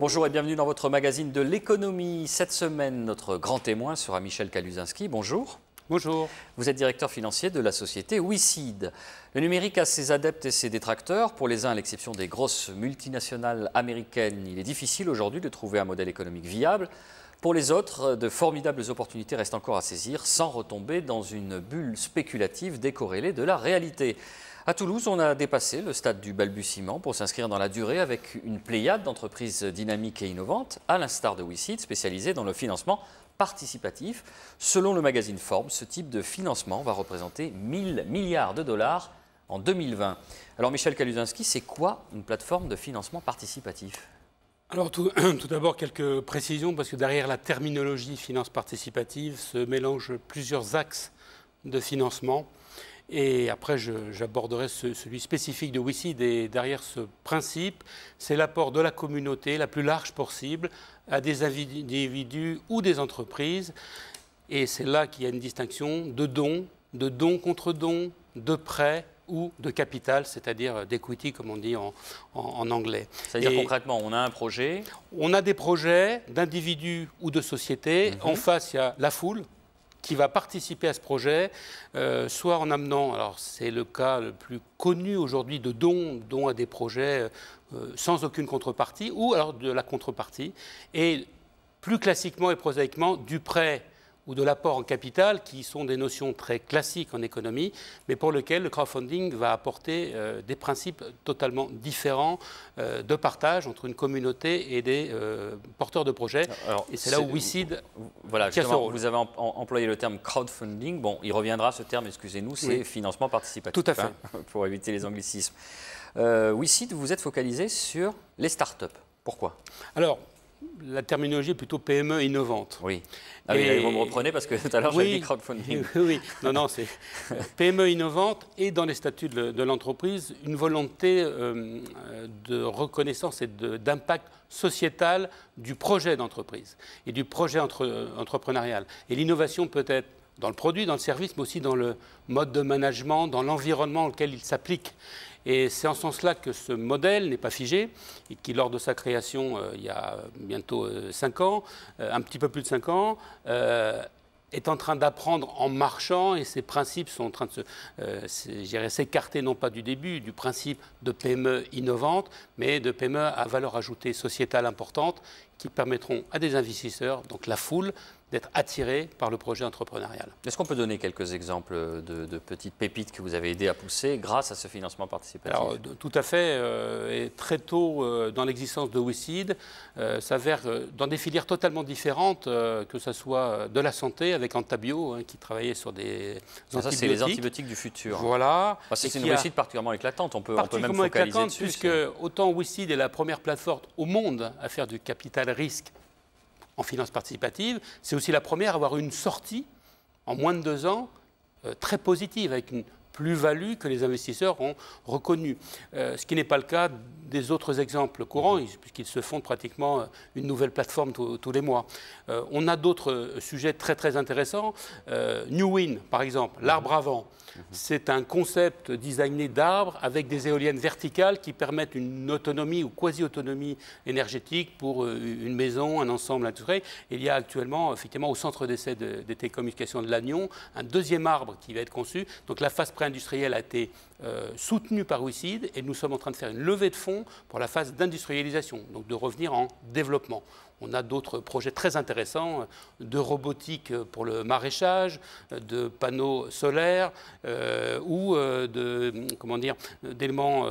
Bonjour et bienvenue dans votre magazine de l'économie. Cette semaine, notre grand témoin sera Michel Kaluzinski. Bonjour. Bonjour. Vous êtes directeur financier de la société WeSeed. Le numérique a ses adeptes et ses détracteurs. Pour les uns, à l'exception des grosses multinationales américaines, il est difficile aujourd'hui de trouver un modèle économique viable. Pour les autres, de formidables opportunités restent encore à saisir sans retomber dans une bulle spéculative décorrélée de la réalité. À Toulouse, on a dépassé le stade du balbutiement pour s'inscrire dans la durée avec une pléiade d'entreprises dynamiques et innovantes, à l'instar de WeSeed, spécialisée dans le financement participatif. Selon le magazine Forbes, ce type de financement va représenter 1 000 milliards de dollars en 2020. Alors Michel Kaluzinski, c'est quoi une plateforme de financement participatif ? Alors tout d'abord quelques précisions parce que derrière la terminologie finance participative se mélangent plusieurs axes de financement. Et après, j'aborderai celui spécifique de WeSeed. Et derrière ce principe, c'est l'apport de la communauté la plus large possible à des individus ou des entreprises. Et c'est là qu'il y a une distinction de dons contre dons, de prêts ou de capital, c'est-à-dire d'equity, comme on dit en anglais. C'est-à-dire concrètement, on a un projet. On a des projets d'individus ou de sociétés. En face, il y a la foule qui va participer à ce projet, soit en amenant, alors c'est le cas le plus connu aujourd'hui de dons à des projets sans aucune contrepartie, ou alors de la contrepartie, et plus classiquement et prosaïquement du prêt ou de l'apport en capital, qui sont des notions très classiques en économie, mais pour lesquelles le crowdfunding va apporter des principes totalement différents de partage entre une communauté et des porteurs de projets. Alors, et c'est là où WeSeed... Voilà, justement, vous avez employé le terme crowdfunding. Bon, il reviendra ce terme, excusez-nous, c'est financement participatif. Tout à fait. Pour éviter les anglicismes. WeSeed, vous êtes focalisé sur les startups. Pourquoi ? Alors, la terminologie est plutôt PME innovante. Oui. Ah oui, vous me reprenez parce que tout à l'heure j'avais dit crowdfunding. Oui, non, c'est PME innovante et dans les statuts de l'entreprise, une volonté de reconnaissance et d'impact sociétal du projet d'entreprise et du projet entrepreneurial. Et l'innovation peut être dans le produit, dans le service, mais aussi dans le mode de management, dans l'environnement auquel il s'applique. Et c'est en ce sens-là que ce modèle n'est pas figé, et qui, lors de sa création, il y a bientôt 5 ans, un petit peu plus de 5 ans, est en train d'apprendre en marchant, et ses principes sont en train de s'écarter, non pas du début, du principe de PME innovante, mais de PME à valeur ajoutée sociétale importante, qui permettront à des investisseurs, donc la foule, d'être attirés par le projet entrepreneurial. Est-ce qu'on peut donner quelques exemples de petites pépites que vous avez aidé à pousser grâce à ce financement participatif ? Alors, tout à fait. Et très tôt dans l'existence de WeSeed, s'avère dans des filières totalement différentes, que ce soit de la santé avec Antabio, qui travaillait sur des antibiotiques. Ça, c'est les antibiotiques du futur. Voilà. C'est une réussite particulièrement éclatante. On peut même focaliser dessus. Puisque autant WeSeed est la première plateforme au monde à faire du capital risque en finance participative, c'est aussi la première à avoir une sortie en moins de 2 ans très positive, avec une plus-value que les investisseurs ont reconnue. Ce qui n'est pas le cas des autres exemples courants, puisqu'ils se font pratiquement une nouvelle plateforme tous les mois. On a d'autres sujets très très intéressants. New Wind, par exemple, l'arbre à vent. C'est un concept designé d'arbres avec des éoliennes verticales qui permettent une autonomie ou quasi-autonomie énergétique pour une maison, un ensemble industriel. Il y a actuellement, effectivement, au centre d'essai des télécommunications de Lannion, un deuxième arbre qui va être conçu. Donc la phase pré-industrielle a été soutenue par WeSeed et nous sommes en train de faire une levée de fonds pour la phase d'industrialisation, donc de revenir en développement. On a d'autres projets très intéressants de robotique pour le maraîchage, de panneaux solaires ou d'éléments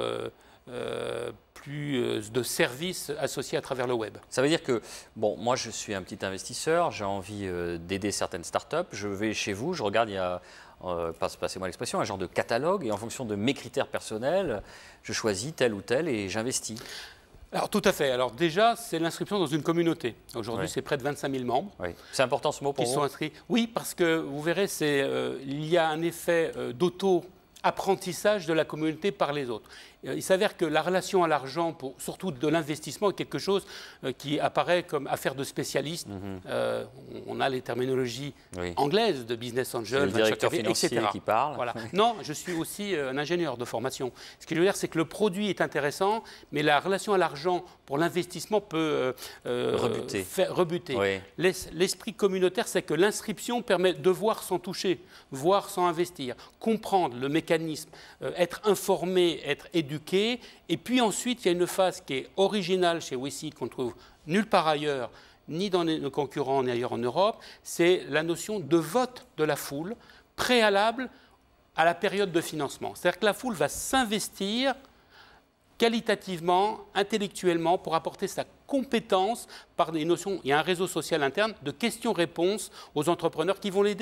plus de services associés à travers le web. Ça veut dire que, bon, moi je suis un petit investisseur, j'ai envie d'aider certaines startups, je vais chez vous, je regarde, il y a, passez-moi l'expression, un genre de catalogue et en fonction de mes critères personnels, je choisis tel ou tel et j'investis. Alors tout à fait. Alors déjà, c'est l'inscription dans une communauté. Aujourd'hui, c'est près de 25 000 membres. Oui. C'est important ce mot pour vous ? Qui sont inscrits. Oui, parce que vous verrez, il y a un effet d'auto apprentissage de la communauté par les autres. Il s'avère que la relation à l'argent, surtout de l'investissement, est quelque chose qui apparaît comme affaire de spécialistes. On a les terminologies anglaises de business angel, le directeur financier etc. qui parle. Voilà. Non, je suis aussi un ingénieur de formation. Ce que je veux dire, c'est que le produit est intéressant, mais la relation à l'argent pour l'investissement peut rebuter. Oui. L'esprit communautaire, c'est que l'inscription permet de voir sans toucher, voir sans investir, comprendre le mécanisme, être informé, être éduqué. Et puis ensuite, il y a une phase qui est originale chez WeSeed qu'on ne trouve nulle part ailleurs, ni dans nos concurrents, ni ailleurs en Europe, c'est la notion de vote de la foule préalable à la période de financement. C'est-à-dire que la foule va s'investir qualitativement, intellectuellement, pour apporter sa compétence par des notions. Il y a un réseau social interne de questions-réponses aux entrepreneurs qui vont les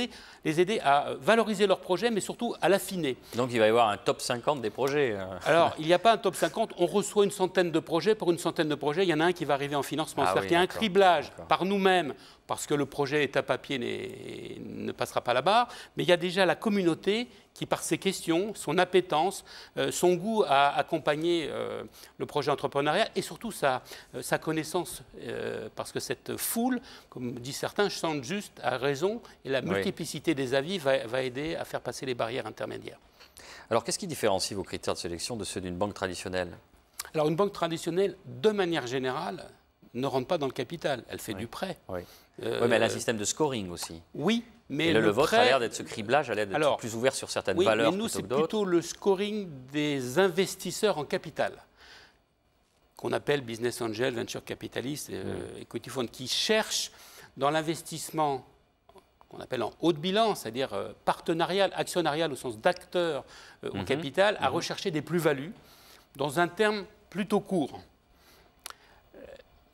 aider à valoriser leur projet, mais surtout à l'affiner. Donc il va y avoir un top 50 des projets. Alors, il n'y a pas un top 50, on reçoit une centaine de projets. Pour une centaine de projets, il y en a un qui va arriver en financement. C'est-à-dire qu'il y a un criblage par nous-mêmes, parce que le projet est à papier ne passera pas là-bas, mais il y a déjà la communauté qui, par ses questions, son appétence, son goût à accompagner le projet entrepreneurial et surtout sa connaissance, parce que cette foule, comme disent certains, chante juste à raison, et la multiplicité des avis va aider à faire passer les barrières intermédiaires. Alors, qu'est-ce qui différencie vos critères de sélection de ceux d'une banque traditionnelle? Alors, une banque traditionnelle, de manière générale, ne rentre pas dans le capital, elle fait du prêt. Oui, mais elle a un système de scoring aussi. Oui, mais le vôtre a l'air d'être ce criblage, a l'air d'être plus ouvert sur certaines valeurs. Mais nous, c'est plutôt le scoring des investisseurs en capital, qu'on appelle business angel, venture capitalist, equity fund, qui cherchent dans l'investissement qu'on appelle en haut de bilan, c'est-à-dire partenarial, actionnarial au sens d'acteur au capital, à rechercher des plus-values dans un terme plutôt court,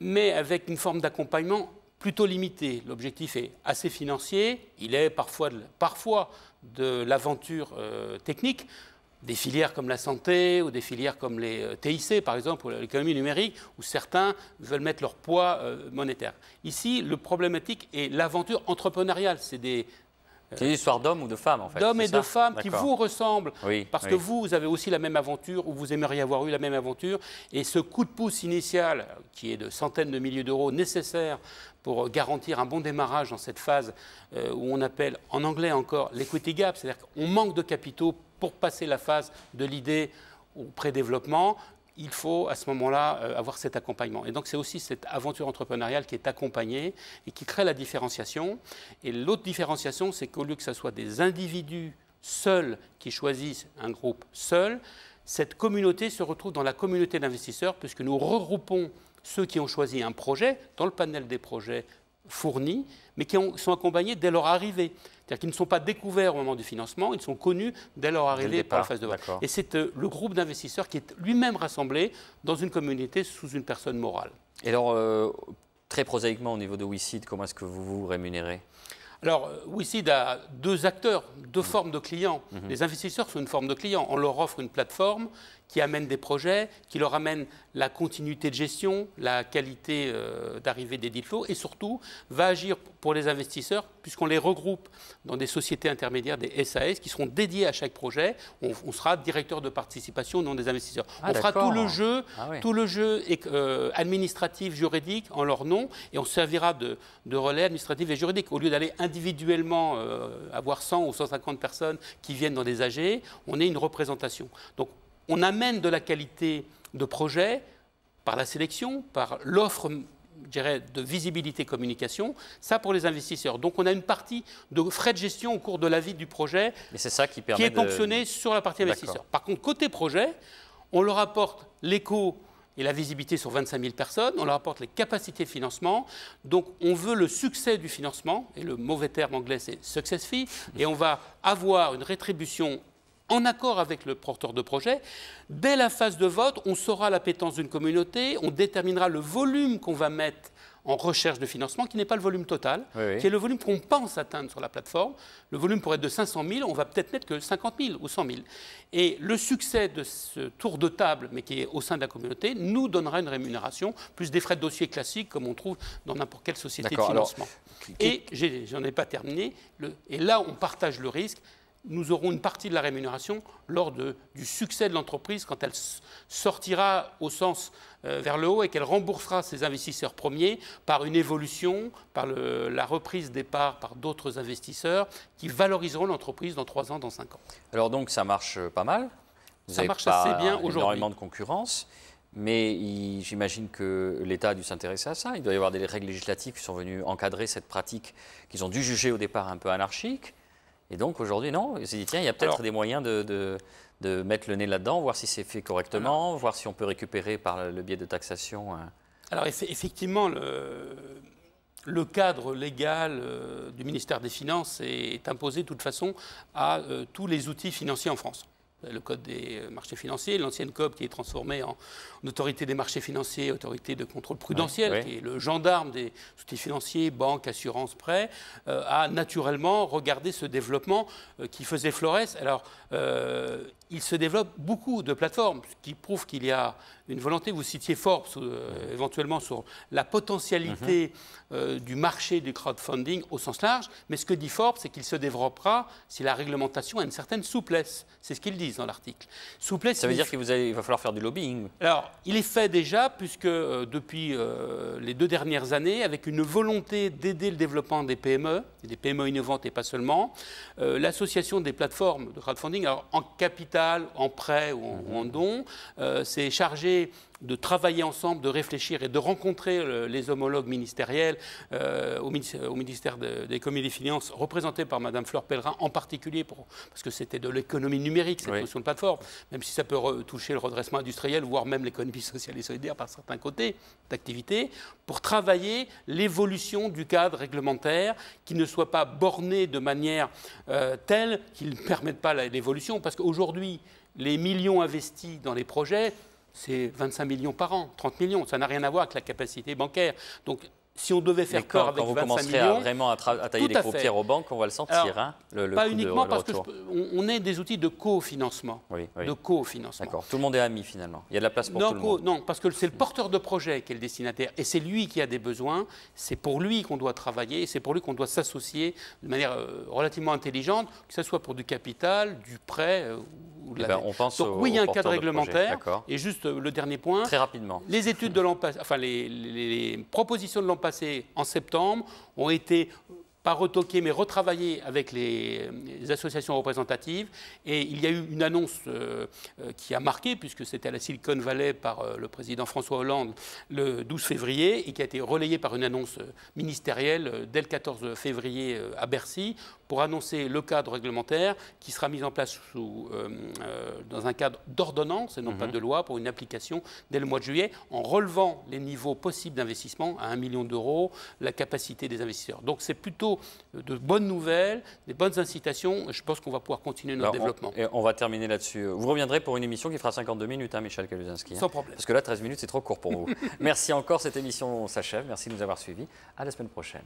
mais avec une forme d'accompagnement plutôt limité. L'objectif est assez financier, il est parfois de l'aventure technique, des filières comme la santé ou des filières comme les TIC, par exemple, ou l'économie numérique, où certains veulent mettre leur poids monétaire. Ici, le problématique est l'aventure entrepreneuriale. C'est une histoire d'hommes ou de femmes, en fait. D'hommes et de femmes qui vous ressemblent, parce que vous avez aussi la même aventure, ou vous aimeriez avoir eu la même aventure. Et ce coup de pouce initial, qui est de centaines de milliers d'euros nécessaire pour garantir un bon démarrage dans cette phase où on appelle, en anglais encore, l'equity gap, c'est-à-dire qu'on manque de capitaux pour passer la phase de l'idée au pré-développement, il faut à ce moment-là avoir cet accompagnement. Et donc c'est aussi cette aventure entrepreneuriale qui est accompagnée et qui crée la différenciation. Et l'autre différenciation, c'est qu'au lieu que ce soit des individus seuls qui choisissent un groupe seul, cette communauté se retrouve dans la communauté d'investisseurs, puisque nous regroupons ceux qui ont choisi un projet dans le panel des projets fournis, mais qui sont accompagnés dès leur arrivée. C'est-à-dire qu'ils ne sont pas découverts au moment du financement, ils sont connus dès leur arrivée par la phase de vote. Et c'est le groupe d'investisseurs qui est lui-même rassemblé dans une communauté sous une personne morale. Et alors, très prosaïquement, au niveau de WeSeed, comment est-ce que vous vous rémunérez? Alors, WeSeed a deux acteurs, deux formes de clients. Les investisseurs sont une forme de client. On leur offre une plateforme qui amène des projets, qui leur amène la continuité de gestion, la qualité d'arrivée des deal flows et surtout va agir pour les investisseurs puisqu'on les regroupe dans des sociétés intermédiaires, des SAS, qui seront dédiées à chaque projet. On sera directeur de participation, non des investisseurs. On fera tout le jeu administratif, juridique en leur nom et on servira de relais administratif et juridique. Au lieu d'aller individuellement avoir 100 ou 150 personnes qui viennent dans des AG, on est une représentation. Donc, on amène de la qualité de projet par la sélection, par l'offre, je dirais, de visibilité communication, ça pour les investisseurs. Donc on a une partie de frais de gestion au cours de la vie du projet qui est ponctionnée sur la partie investisseur. Par contre, côté projet, on leur apporte l'écho et la visibilité sur 25 000 personnes, on leur apporte les capacités de financement. Donc on veut le succès du financement, et le mauvais terme anglais c'est success fee, et on va avoir une rétribution en accord avec le porteur de projet. Dès la phase de vote, on saura l'appétence d'une communauté, on déterminera le volume qu'on va mettre en recherche de financement, qui n'est pas le volume total, qui est le volume qu'on pense atteindre sur la plateforme. Le volume pourrait être de 500 000, on va peut-être mettre que 50 000 ou 100 000. Et le succès de ce tour de table, mais qui est au sein de la communauté, nous donnera une rémunération, plus des frais de dossier classiques, comme on trouve dans n'importe quelle société de financement. Et, j'en ai pas terminé, et là on partage le risque. nous aurons une partie de la rémunération lors du succès de l'entreprise, quand elle sortira au sens vers le haut et qu'elle remboursera ses investisseurs premiers par une évolution, par la reprise des parts par d'autres investisseurs qui valoriseront l'entreprise dans 3 ans, dans 5 ans. Alors donc ça marche pas mal. Ça marche assez bien aujourd'hui. Énormément de concurrence. Mais j'imagine que l'État a dû s'intéresser à ça. Il doit y avoir des règles législatives qui sont venues encadrer cette pratique qu'ils ont dû juger au départ un peu anarchique. Et donc aujourd'hui, non, il s'est dit, tiens, il y a peut-être des moyens de mettre le nez là-dedans, voir si c'est fait correctement, voir si on peut récupérer par le biais de taxation. Alors effectivement, le cadre légal du ministère des Finances est imposé de toute façon à tous les outils financiers en France. Le code des marchés financiers, l'ancienne COP qui est transformée en autorité des marchés financiers, autorité de contrôle prudentiel, qui est le gendarme des outils financiers, banques, assurances, prêts, a naturellement regardé ce développement qui faisait florès. Alors, il se développe beaucoup de plateformes, ce qui prouve qu'il y a une volonté. Vous citiez Forbes éventuellement sur la potentialité du marché du crowdfunding au sens large, mais ce que dit Forbes, c'est qu'il se développera si la réglementation a une certaine souplesse. C'est ce qu'ils disent dans l'article. Souplesse. Ça veut dire qu'il va falloir faire du lobbying. Alors, il est fait déjà, puisque depuis les 2 dernières années, avec une volonté d'aider le développement des PME innovantes et pas seulement, l'association des plateformes de crowdfunding, alors en capital, en prêt ou en don, s'est chargée de travailler ensemble, de réfléchir et de rencontrer les homologues ministériels au ministère de l'Économie et des Finances, représentés par Mme Fleur Pellerin en particulier, parce que c'était de l'économie numérique, cette notion de plateforme, même si ça peut toucher le redressement industriel, voire même l'économie sociale et solidaire par certains côtés d'activité, pour travailler l'évolution du cadre réglementaire qui ne soit pas borné de manière telle qu'il ne permette pas l'évolution, parce qu'aujourd'hui, les millions investis dans les projets, c'est 25 millions par an, 30 millions. Ça n'a rien à voir avec la capacité bancaire. Donc, si on devait faire peur avec 25 millions... Quand vous commencerez vraiment à tailler des paupières aux banques, on va le sentir. Alors, pas uniquement parce qu'on est des outils de cofinancement. De cofinancement. D'accord. Tout le monde est ami, finalement. Il y a de la place pour tout le monde. Non, parce que c'est le porteur de projet qui est le destinataire. Et c'est lui qui a des besoins. C'est pour lui qu'on doit travailler. C'est pour lui qu'on doit s'associer de manière relativement intelligente, que ce soit pour du capital, du prêt... on pense donc oui, il y a un cadre réglementaire. Et juste le dernier point. Très rapidement. Les études de l'an passé, enfin les propositions de l'an passé en septembre ont été pas retoquées mais retravaillées avec les associations représentatives. Et il y a eu une annonce qui a marqué, puisque c'était à la Silicon Valley par le président François Hollande le 12 février et qui a été relayée par une annonce ministérielle dès le 14 février à Bercy, pour annoncer le cadre réglementaire qui sera mis en place dans un cadre d'ordonnance et non pas de loi, pour une application dès le mois de juillet, en relevant les niveaux possibles d'investissement à 1 million d'euros, la capacité des investisseurs. Donc c'est plutôt de bonnes nouvelles, des bonnes incitations. Je pense qu'on va pouvoir continuer notre développement. On va terminer là-dessus. Vous reviendrez pour une émission qui fera 52 minutes, hein, Michel Kaluzinski. Sans problème. Parce que là, 13 minutes, c'est trop court pour vous. Merci encore, cette émission s'achève. Merci de nous avoir suivis. À la semaine prochaine.